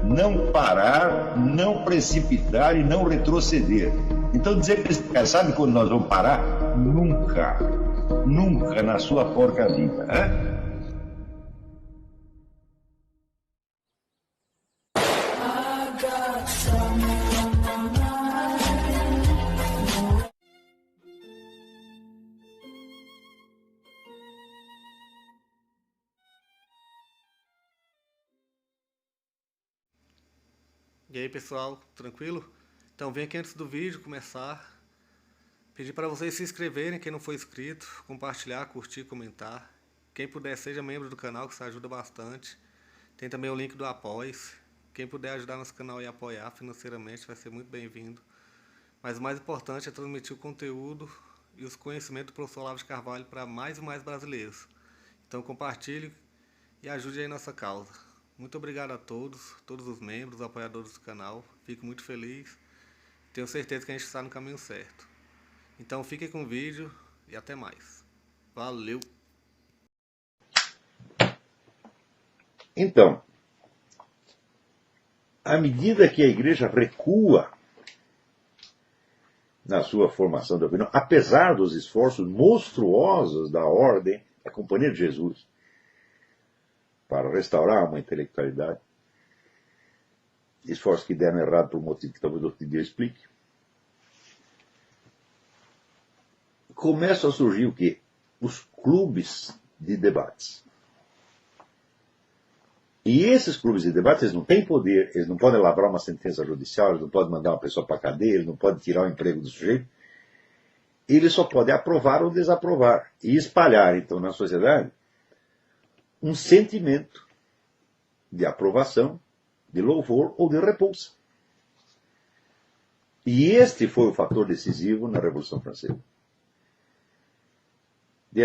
não parar, não precipitar e não retroceder. Então dizer para esse cara, sabe quando nós vamos parar? Nunca. Nunca na sua porca vida. Né? E aí pessoal, tranquilo? Então vem aqui antes do vídeo começar, pedir para vocês se inscreverem, quem não for inscrito, compartilhar, curtir, comentar. Quem puder seja membro do canal, que isso ajuda bastante. Tem também o link do Apoia-se. Quem puder ajudar nosso canal e apoiar financeiramente vai ser muito bem-vindo. Mas o mais importante é transmitir o conteúdo e os conhecimentos do professor Olavo de Carvalho para mais e mais brasileiros. Então compartilhe e ajude aí nossa causa. Muito obrigado a todos os membros, apoiadores do canal. Fico muito feliz. Tenho certeza que a gente está no caminho certo. Então fiquem com o vídeo e até mais. Valeu! Então, à medida que a igreja recua na sua formação da opinião, apesar dos esforços monstruosos da ordem, da Companhia de Jesus, para restaurar uma intelectualidade, esforços que deram errado por um motivo que talvez outro dia eu explique, começam a surgir o quê? Os clubes de debates. E esses clubes de debates, eles não têm poder, eles não podem lavrar uma sentença judicial, eles não podem mandar uma pessoa para a cadeia, eles não podem tirar o emprego do sujeito. Eles só podem aprovar ou desaprovar. E espalhar, então, na sociedade, um sentimento de aprovação, de louvor ou de repulsa. E este foi o fator decisivo na Revolução Francesa.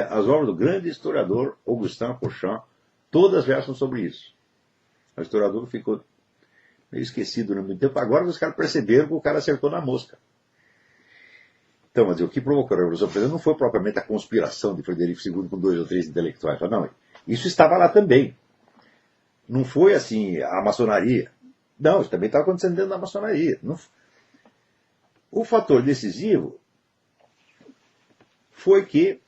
As obras do grande historiador Augustin Cauchy, todas versam sobre isso. O historiador ficou meio esquecido no muito tempo. Agora os caras perceberam que o cara acertou na mosca. Então, mas o que provocou a Revolução Francesa não foi propriamente a conspiração de Frederico II com 2 ou 3 intelectuais. Não, isso estava lá também. Não foi assim a maçonaria. Não, isso também estava acontecendo dentro da maçonaria. Não... O fator decisivo foi que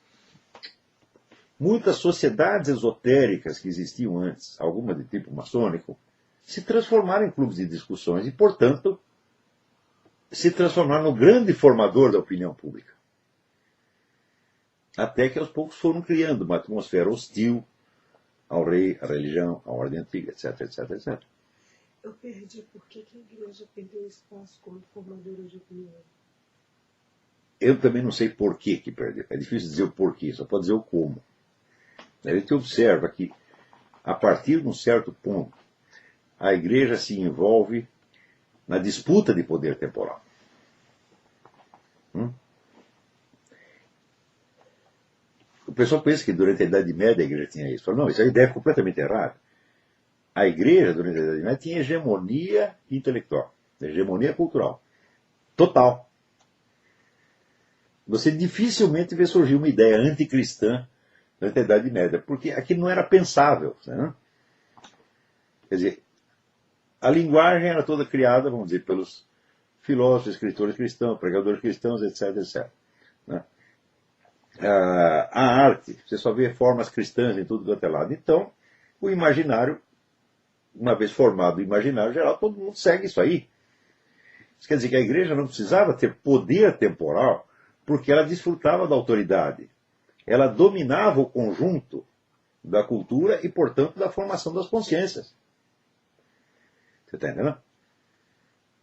muitas sociedades esotéricas que existiam antes, algumas de tipo maçônico, se transformaram em clubes de discussões e, portanto, se transformaram no grande formador da opinião pública. Até que aos poucos foram criando uma atmosfera hostil ao rei, à religião, à ordem antiga, etc, etc, etc. Eu perdi por que a igreja perdeu espaço como formadora de opinião. Eu também não sei por que perdeu. É difícil dizer o porquê, só pode dizer o como. A gente observa que, a partir de um certo ponto, a igreja se envolve na disputa de poder temporal. O pessoal pensa que durante a Idade Média a igreja tinha isso. Fala, não, isso é uma ideia completamente errada. A igreja, durante a Idade Média, tinha hegemonia intelectual, hegemonia cultural. Total. Você dificilmente vê surgir uma ideia anticristã durante a Idade Média, porque aquilo não era pensável. Né? Quer dizer, a linguagem era toda criada, vamos dizer, pelos filósofos, escritores cristãos, pregadores cristãos, etc, etc. Né? A arte, você só vê formas cristãs em tudo quanto é lado. Então, o imaginário, uma vez formado o imaginário geral, todo mundo segue isso aí. Isso quer dizer que a igreja não precisava ter poder temporal, porque ela desfrutava da autoridade. Ela dominava o conjunto da cultura e, portanto, da formação das consciências. Você está entendendo?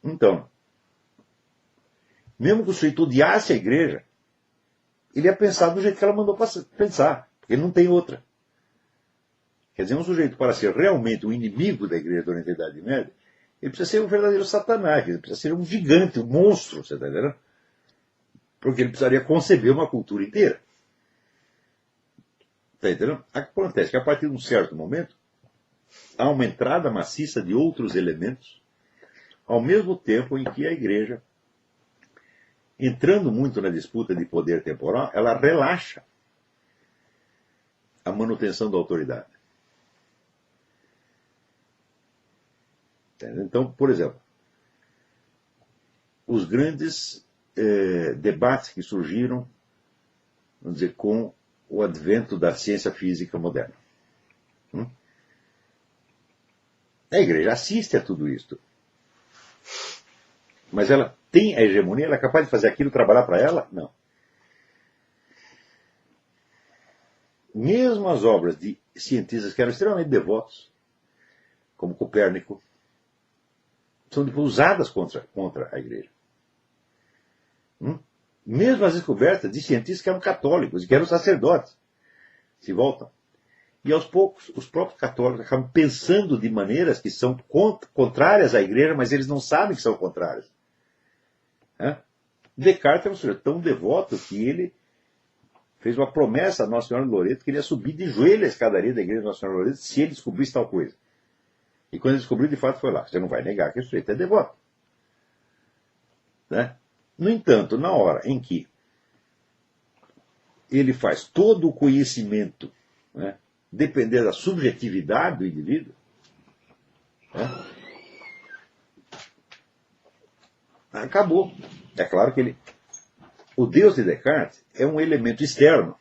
Então, mesmo que o sujeito odiasse a igreja, ele ia pensar do jeito que ela mandou pensar, porque ele não tem outra. Quer dizer, um sujeito, para ser realmente o inimigo da igreja durante a Idade Média, ele precisa ser um verdadeiro satanás, ele precisa ser um gigante, um monstro, você está entendendo? Porque ele precisaria conceber uma cultura inteira. Está entendendo? O que acontece? Que a partir de um certo momento, há uma entrada maciça de outros elementos, ao mesmo tempo em que a igreja, entrando muito na disputa de poder temporal, ela relaxa a manutenção da autoridade. Entendeu? Então, por exemplo, os grandes debates que surgiram, vamos dizer, com o advento da ciência física moderna. A igreja assiste a tudo isto. Mas ela tem a hegemonia, ela é capaz de fazer aquilo trabalhar para ela? Não. Mesmo as obras de cientistas que eram extremamente devotos, como Copérnico, são depois usadas contra a igreja. Mesmo as descobertas de cientistas que eram católicos e que eram sacerdotes se voltam. E aos poucos, os próprios católicos acabam pensando de maneiras que são contrárias à igreja, mas eles não sabem que são contrárias. Descartes é um sujeito tão devoto que ele fez uma promessa a Nossa Senhora de Loreto que ele ia subir de joelho a escadaria da igreja de Nossa Senhora de Loreto se ele descobrisse tal coisa. E quando ele descobriu, de fato foi lá. Você não vai negar que o sujeito é devoto. No entanto, na hora em que ele faz todo o conhecimento depender da subjetividade do indivíduo, acabou. É claro que o Deus de Descartes é um elemento externo.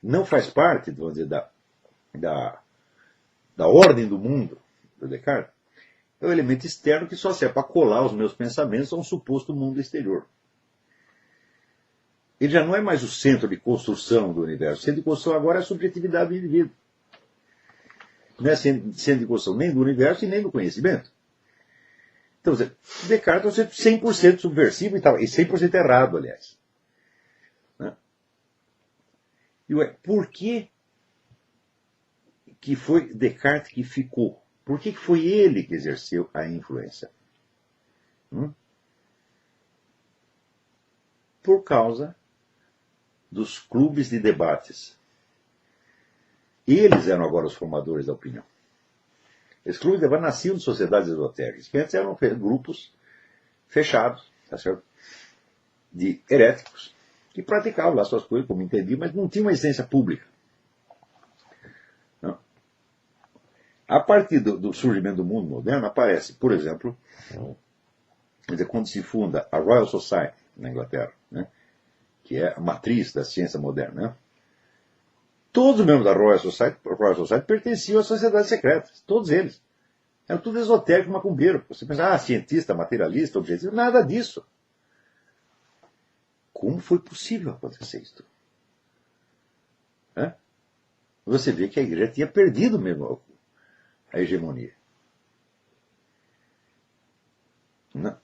Não faz parte, vamos dizer, da ordem do mundo do Descartes. É um elemento externo que só serve para colar os meus pensamentos a um suposto mundo exterior. Ele já não é mais o centro de construção do universo. O centro de construção agora é a subjetividade do indivíduo. Não é centro de construção nem do universo e nem do conhecimento. Então, Descartes é um 100% subversivo e 100% errado, aliás. E por que foi Descartes que ficou? Por que foi ele que exerceu a influência? Por causa dos clubes de debates. Eles eram agora os formadores da opinião. Esses clubes de debate nasciam de sociedades esotéricas, que antes eram grupos fechados, tá certo? De heréticos, que praticavam lá suas coisas, como entendiam, mas não tinham uma essência pública. Não. A partir do surgimento do mundo moderno, aparece, por exemplo, quando se funda a Royal Society na Inglaterra, que é a matriz da ciência moderna. Todos os membros da Royal Society pertenciam às sociedades secretas, todos eles. Era tudo esotérico, macumbeiro. Você pensa, cientista, materialista, objetivo, nada disso. Como foi possível acontecer isso? Você vê que a igreja tinha perdido mesmo a hegemonia. Não.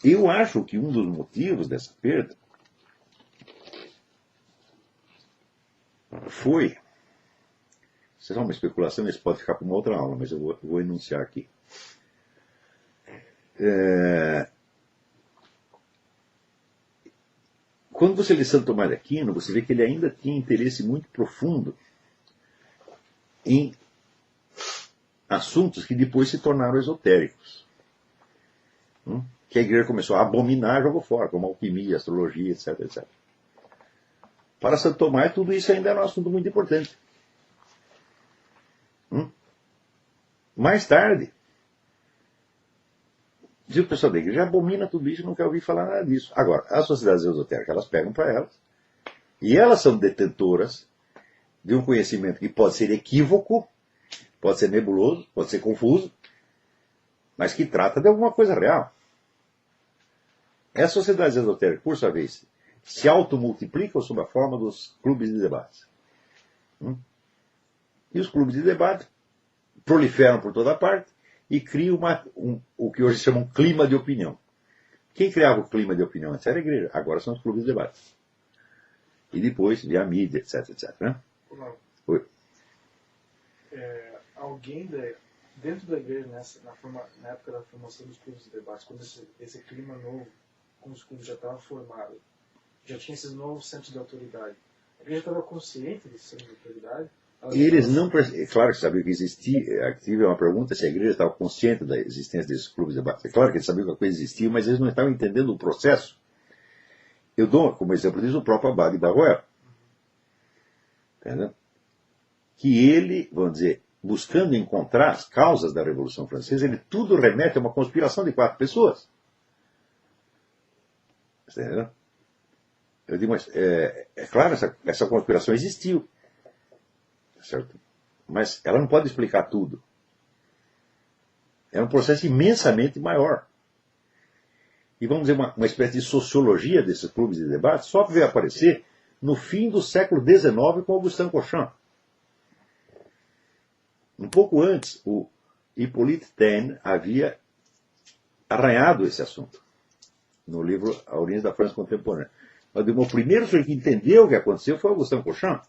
Eu acho que um dos motivos dessa perda foi, isso é uma especulação, isso pode ficar para uma outra aula, mas eu vou enunciar aqui. Quando você lê Santo Tomás de Aquino, você vê que ele ainda tinha interesse muito profundo em assuntos que depois se tornaram esotéricos. Que a igreja começou a abominar e jogou fora, como alquimia, astrologia, etc, etc. Para Santo Tomás, tudo isso ainda era um assunto muito importante. Mais tarde, diz o pessoal da igreja abomina tudo isso e não quer ouvir falar nada disso. Agora, as sociedades esotéricas, elas pegam para elas, e elas são detentoras de um conhecimento que pode ser equívoco, pode ser nebuloso, pode ser confuso, mas que trata de alguma coisa real. Essas sociedades esotéricas, por sua vez, se automultiplicam sob a forma dos clubes de debate. E os clubes de debate proliferam por toda parte e criam o que hoje chamam clima de opinião. Quem criava o clima de opinião antes era a igreja, agora são os clubes de debate. E depois via a mídia, etc, etc. Oi. Alguém dentro da igreja, na época da formação dos clubes de debate, quando esse clima novo, como os clubes já estavam formados, já tinha esses novos centros de autoridade, a igreja estava consciente desses centros de autoridade? Eles não claro que sabiam que existia. Aqui é uma pergunta se a igreja estava consciente da existência desses clubes de debate. É claro que eles sabiam que a coisa existia, mas eles não estavam entendendo o processo. Eu dou como exemplo disso o próprio Abade Barroer. Entendeu? Que ele, vamos dizer, buscando encontrar as causas da Revolução Francesa, ele tudo remete a uma conspiração de 4 pessoas. Entendeu? Eu digo, mas claro, essa conspiração existiu, certo? Mas ela não pode explicar tudo. É um processo imensamente maior. E vamos dizer, uma espécie de sociologia desses clubes de debate só veio aparecer no fim do século XIX com Augustin Cauchat. Um pouco antes, o Hippolyte Taine havia arranhado esse assunto no livro A Origem da França Contemporânea. Mas o primeiro sujeito que entendeu o que aconteceu foi Augustin Cauchat,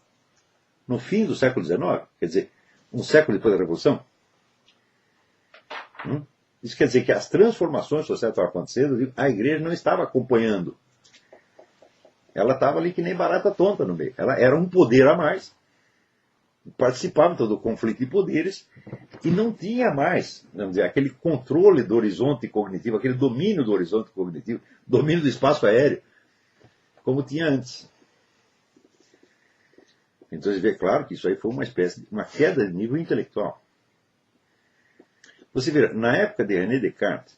no fim do século XIX, quer dizer, um século depois da Revolução. Isso quer dizer que as transformações sociais estavam acontecendo, a igreja não estava acompanhando. Ela estava ali que nem barata tonta no meio. Ela era um poder a mais, participava de todo o conflito de poderes e não tinha mais, vamos dizer, aquele controle do horizonte cognitivo, aquele domínio do horizonte cognitivo, domínio do espaço aéreo, como tinha antes. Então você vê claro que isso aí foi uma espécie de uma queda de nível intelectual. Você vê, na época de René Descartes,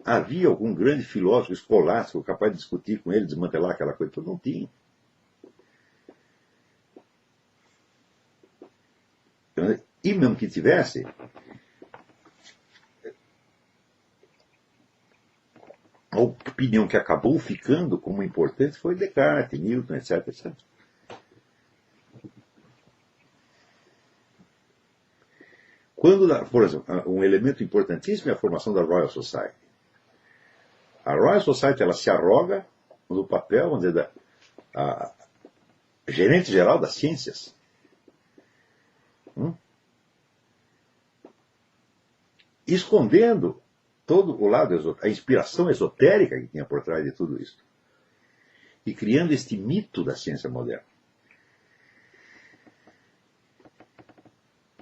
havia algum grande filósofo escolástico capaz de discutir com ele, desmantelar aquela coisa? Não tinha. E mesmo que tivesse, a opinião que acabou ficando como importante foi Descartes, Newton, etc, etc. Quando, por exemplo, um elemento importantíssimo é a formação da Royal Society. A Royal Society ela se arroga no papel, vamos dizer, da gerente geral das ciências. Escondendo todo o lado, a inspiração esotérica que tinha por trás de tudo isso. E criando este mito da ciência moderna.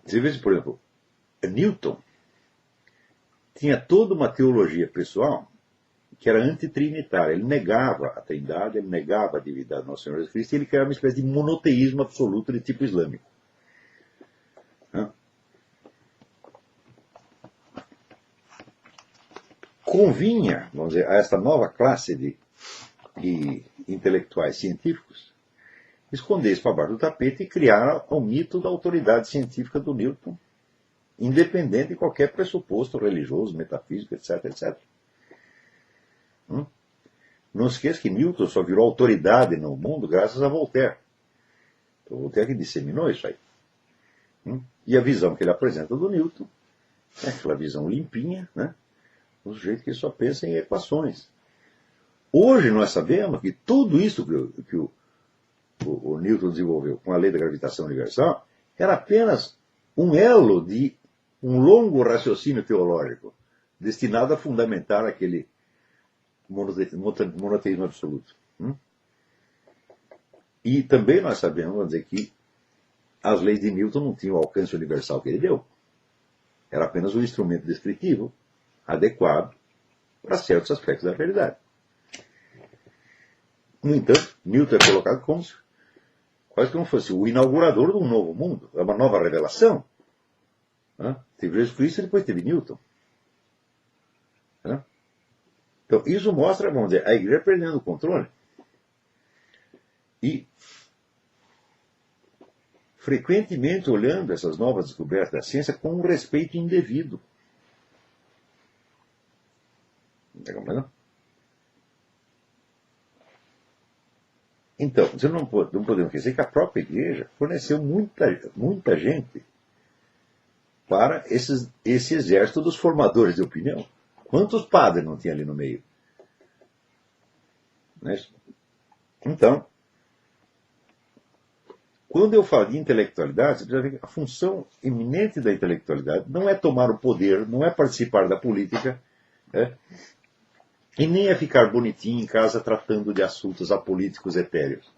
Você vê, por exemplo, Newton tinha toda uma teologia pessoal que era antitrinitária. Ele negava a trindade, ele negava a divindade do nosso Senhor Jesus Cristo, e ele criava uma espécie de monoteísmo absoluto de tipo islâmico. Convinha, vamos dizer, a esta nova classe de intelectuais científicos esconder isso para baixo do tapete e criar o mito da autoridade científica do Newton, independente de qualquer pressuposto religioso, metafísico, etc, etc. Não esqueça que Newton só virou autoridade no mundo graças a Voltaire. Então, Voltaire que disseminou isso aí. E a visão que ele apresenta do Newton é aquela visão limpinha, né? Do jeito que só pensa em equações. Hoje nós sabemos que tudo isso que o Newton desenvolveu com a lei da gravitação universal era apenas um elo de um longo raciocínio teológico destinado a fundamentar aquele monoteísmo absoluto. E também nós sabemos, vamos dizer, que as leis de Newton não tinham o alcance universal que ele deu. Era apenas um instrumento descritivo adequado para certos aspectos da realidade. No entanto, Newton é colocado quase como fosse o inaugurador de um novo mundo, é uma nova revelação. Teve Jesus Cristo e depois teve Newton. Então, isso mostra, vamos dizer, a igreja perdendo o controle. E, frequentemente, olhando essas novas descobertas da ciência com um respeito indevido. Está compreendendo? Então, não podemos esquecer que a própria igreja forneceu muita gente para esse exército dos formadores de opinião. Quantos padres não tinha ali no meio? Então, quando eu falo de intelectualidade, você precisa ver que a função eminente da intelectualidade não é tomar o poder, não é participar da política, e nem é ficar bonitinho em casa tratando de assuntos apolíticos etéreos.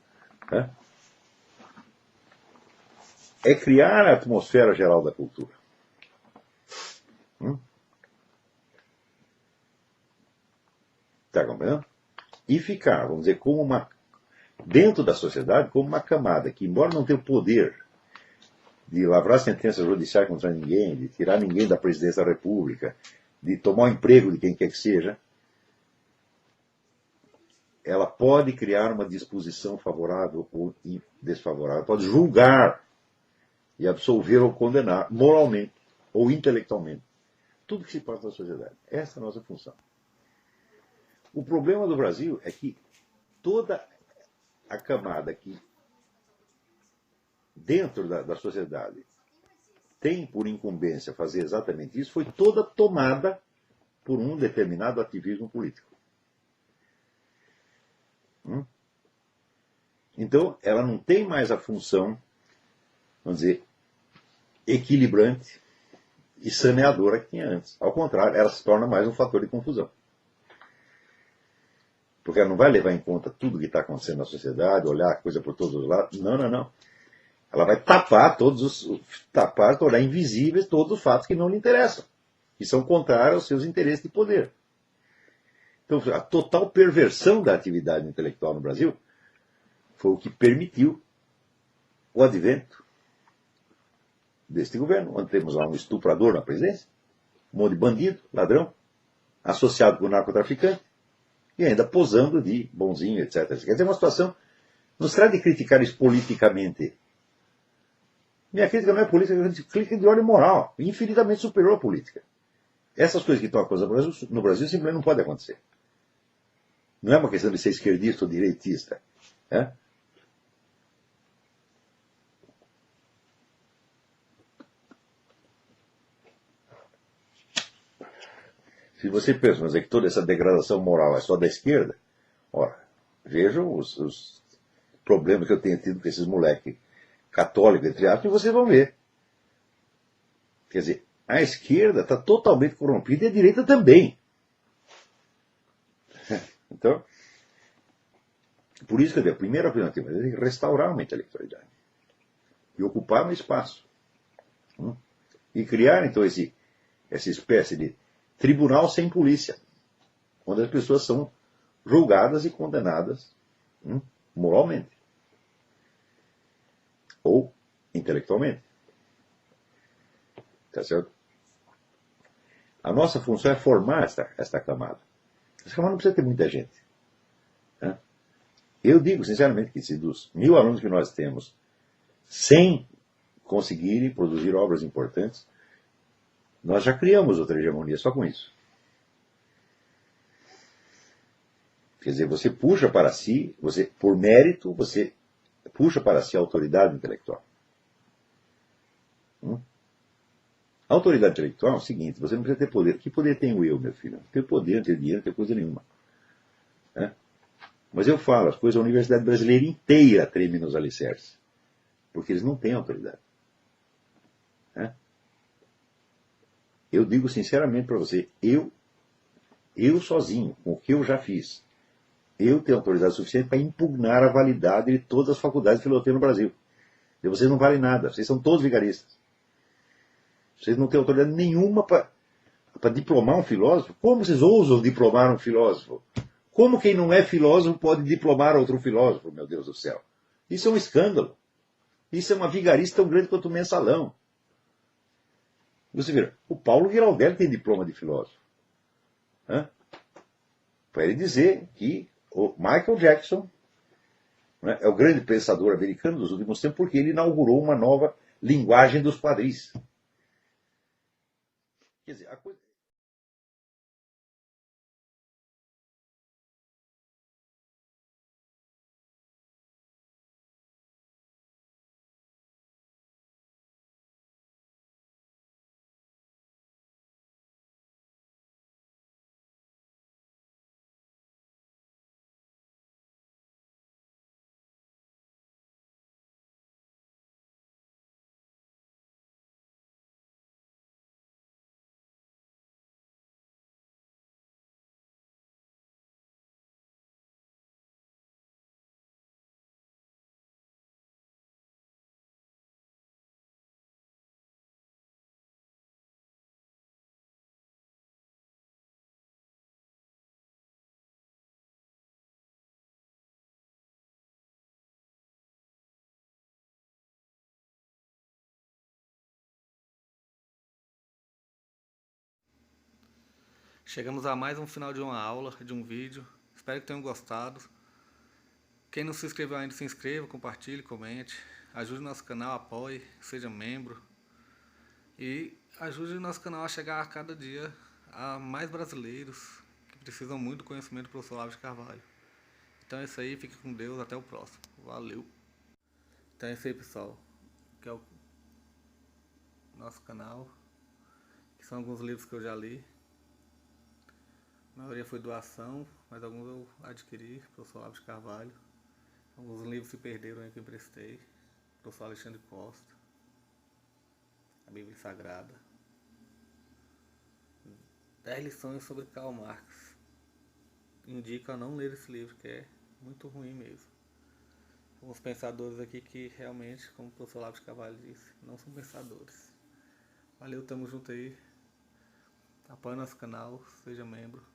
É criar a atmosfera geral da cultura. Está compreendendo? E ficar, vamos dizer, dentro da sociedade, como uma camada que, embora não tenha o poder de lavrar sentença judicial contra ninguém, de tirar ninguém da presidência da República, de tomar o emprego de quem quer que seja, ela pode criar uma disposição favorável ou desfavorável, pode julgar e absolver ou condenar moralmente ou intelectualmente tudo que se passa na sociedade. Essa é a nossa função. O problema do Brasil é que toda a camada que dentro da sociedade tem por incumbência fazer exatamente isso foi toda tomada por um determinado ativismo político. Então, ela não tem mais a função, vamos dizer, equilibrante e saneadora que tinha antes. Ao contrário, ela se torna mais um fator de confusão. Porque ela não vai levar em conta tudo que está acontecendo na sociedade, olhar a coisa por todos os lados. Não, não, não. Ela vai tapar tornar invisíveis todos os fatos que não lhe interessam, que são contrários aos seus interesses de poder. Então, a total perversão da atividade intelectual no Brasil foi o que permitiu o advento deste governo, onde temos lá um estuprador na presidência, um monte de bandido, ladrão, associado com o narcotraficante, e ainda posando de bonzinho, etc. Quer dizer, uma situação, não se trata de criticar isso politicamente. Minha crítica não é política, é crítica de ordem moral, infinitamente superior à política. Essas coisas que estão acontecendo no Brasil simplesmente não podem acontecer. Não é uma questão de ser esquerdista ou direitista. Né? Se você pensa, mas é que toda essa degradação moral é só da esquerda, ora, vejam os problemas que eu tenho tido com esses moleques católicos, entre aspas, e vocês vão ver. Quer dizer, a esquerda está totalmente corrompida e a direita também. Então, por isso que eu digo, a primeira alternativa é restaurar uma intelectualidade e ocupar um espaço. E criar, então, essa espécie de tribunal sem polícia, onde as pessoas são julgadas e condenadas moralmente ou intelectualmente. Tá certo? A nossa função é formar esta camada. Essa camada não precisa ter muita gente. Né? Eu digo, sinceramente, que se dos 1000 alunos que nós temos, 100 conseguirem produzir obras importantes, nós já criamos outra hegemonia só com isso. Quer dizer, você puxa para si, por mérito, você puxa para si a autoridade intelectual. A autoridade intelectual é o seguinte, você não precisa ter poder. Que poder tenho eu, meu filho? Não tenho poder, não tenho dinheiro, não tenho coisa nenhuma. Né? Mas eu falo, as coisas, a universidade brasileira inteira treme nos alicerces. Porque eles não têm autoridade. Né? Eu digo sinceramente para você, eu sozinho, com o que eu já fiz, eu tenho autoridade suficiente para impugnar a validade de todas as faculdades de filosofia no Brasil. E vocês não valem nada, vocês são todos vigaristas. Vocês não têm autoridade nenhuma para diplomar um filósofo. Como vocês ousam diplomar um filósofo? Como quem não é filósofo pode diplomar outro filósofo, meu Deus do céu? Isso é um escândalo. Isso é uma vigarice tão grande quanto o mensalão. Você vê, o Paulo Giraldelli tem diploma de filósofo. Para ele dizer que o Michael Jackson, né, é o grande pensador americano dos últimos tempos porque ele inaugurou uma nova linguagem dos quadris. Quer dizer, a coisa... Chegamos a mais um final de uma aula, de um vídeo. Espero que tenham gostado. Quem não se inscreveu ainda, se inscreva, compartilhe, comente. Ajude o nosso canal, apoie, seja membro. E ajude o nosso canal a chegar a cada dia a mais brasileiros que precisam muito do conhecimento do professor Olavo de Carvalho. Então é isso aí, fique com Deus, até o próximo. Valeu! Então é isso aí, pessoal. Que é o nosso canal. Que são alguns livros que eu já li. A maioria foi doação, mas alguns eu adquiri, professor Olavo de Carvalho. Alguns livros se perderam aí que eu emprestei. Professor Alexandre Costa. A Bíblia Sagrada. 10 lições sobre Karl Marx. Indico a não ler esse livro, que é muito ruim mesmo. Alguns pensadores aqui que realmente, como o professor Olavo de Carvalho disse, não são pensadores. Valeu, tamo junto aí. Apoie nosso canal, seja membro.